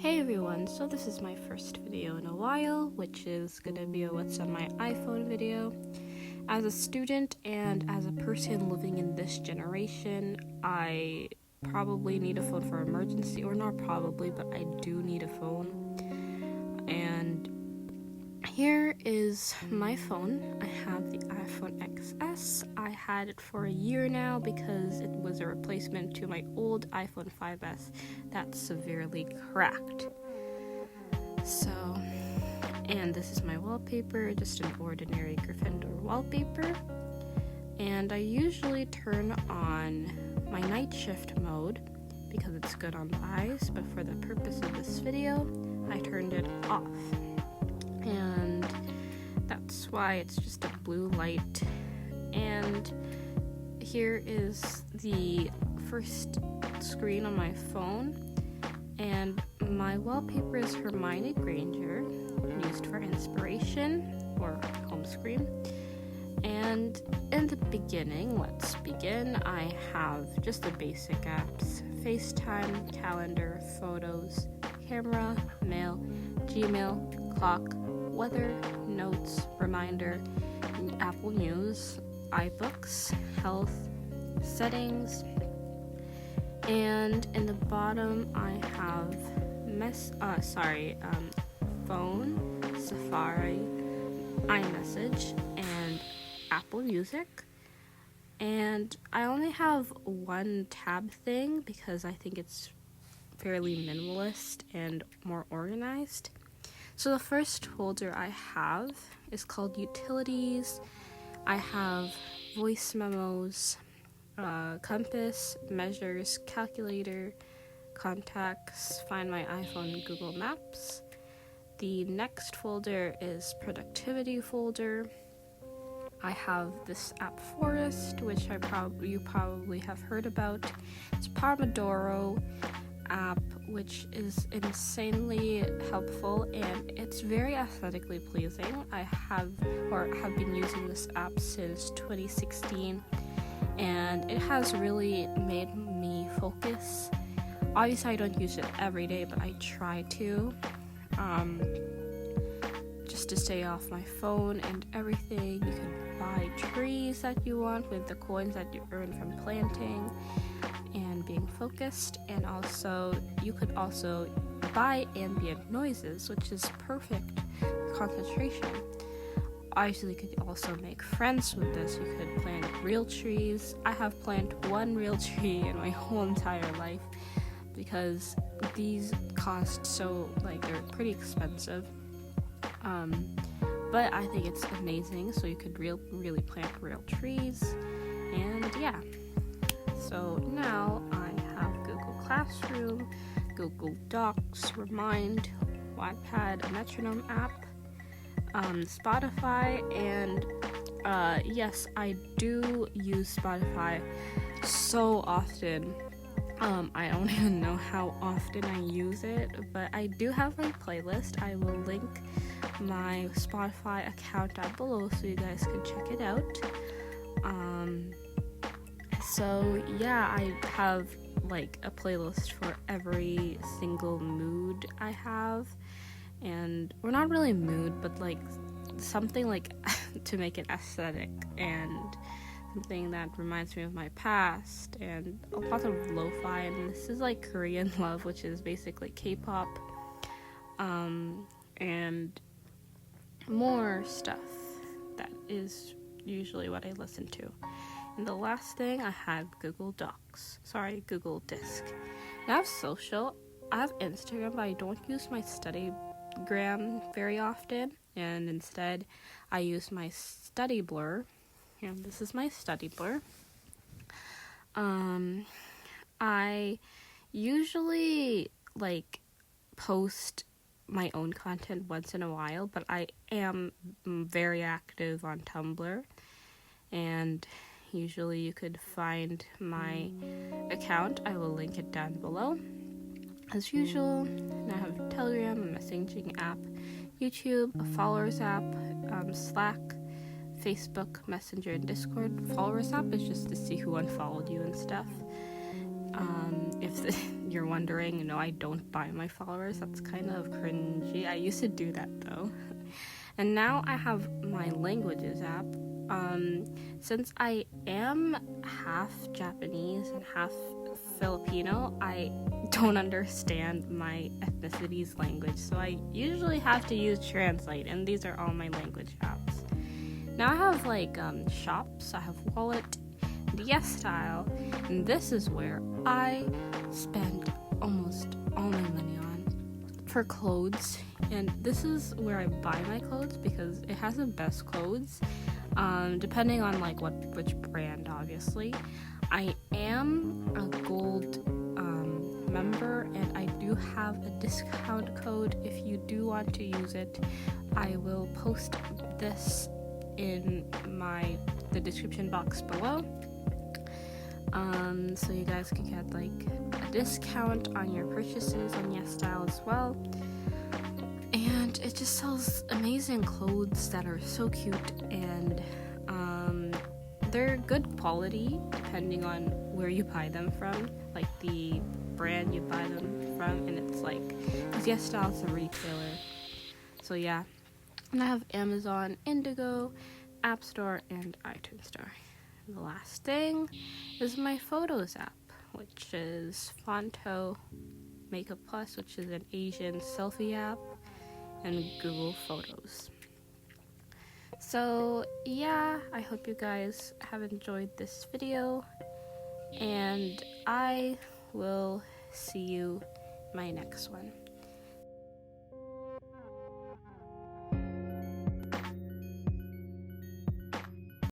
Hey everyone, so this is my first video in a while, which is gonna be a what's on my iPhone video. As a student and as a person living in this generation, I probably need a phone for emergency, or not probably, but I do need a phone. And here is my phone. I have the iPhone XS. I had it for a year now because it was a replacement to my old iPhone 5S that severely cracked. And this is my wallpaper, just an ordinary Gryffindor wallpaper. And I usually turn on my night shift mode because it's good on the eyes, but for the purpose of this video, I turned it off. And that's why it's just a blue light. And here is the first screen on my phone, and my wallpaper is Hermione Granger, used for inspiration or home screen. And in the beginning, let's begin, I have just the basic apps: FaceTime, calendar, photos, camera, mail, Gmail, clock, weather, notes, reminder, Apple News, iBooks, health, settings, and in the bottom I have phone, Safari, iMessage, and Apple Music. And I only have one tab thing because I think it's fairly minimalist and more organized. So the first folder I have is called Utilities. I have voice memos, compass, measures, calculator, contacts, find my iPhone, Google Maps. The next folder is productivity folder. I have this app Forest, which you probably have heard about. It's Pomodoro app, which is insanely helpful and it's very aesthetically pleasing. I have been using this app since 2016, and it has really made me focus. Obviously I don't use it every day, but I try to, just to stay off my phone and everything. You can buy trees that you want with the coins that you earn from planting and being focused, and also you could also buy ambient noises, which is perfect concentration. Obviously, you could also make friends with this. You could plant real trees. I have planted one real tree in my whole entire life because these cost they're pretty expensive. But I think it's amazing. So you could really plant real trees, and yeah. So now I have Google Classroom, Google Docs, Remind, Wattpad, a metronome app, Spotify, and yes, I do use Spotify so often. I don't even know how often I use it, but I do have my playlist. I will link my Spotify account down below so you guys can check it out. So yeah, I have a playlist for every single mood I have, and we're not really mood, but something to make it aesthetic and something that reminds me of my past, and a lot of lo-fi. And this is Korean love, which is basically K-pop, and more stuff. That is usually what I listen to. And the last thing, I have Google Disc. I have social. I have Instagram, but I don't use my studygram very often, and instead I use my studyblr. And this is my studyblr. I usually post my own content once in a while, but I am very active on Tumblr, and usually you could find my account. I will link it down below as usual. And I have Telegram, a messaging app, YouTube, a followers app, Slack, Facebook, Messenger, and Discord. Followers app is just to see who unfollowed you and stuff. If you're wondering, I don't buy my followers. That's kind of cringy. I used to do that though. And now I have my languages app. Since I am half Japanese and half Filipino, I don't understand my ethnicity's language, so I usually have to use Translate, and these are all my language apps. Now I have shops. I have Wallet, and yesstyle, and this is where I spend almost all my money on for clothes. And this is where I buy my clothes because it has the best clothes, depending on which brand, obviously. I am a gold member, and I do have a discount code. If you do want to use it, I will post this in the description box below, so you guys can get a discount on your purchases on yesstyle as well. And it just sells amazing clothes that are so cute, and they're good quality depending on where you buy them from, the brand you buy them from. And it's because yesstyle is a retailer, so yeah. And I have Amazon, Indigo, App Store, and iTunes Store. And the last thing is my Photos app, which is Fonto Makeup Plus, which is an Asian selfie app, and Google Photos. So yeah, I hope you guys have enjoyed this video, and I will see you in my next one.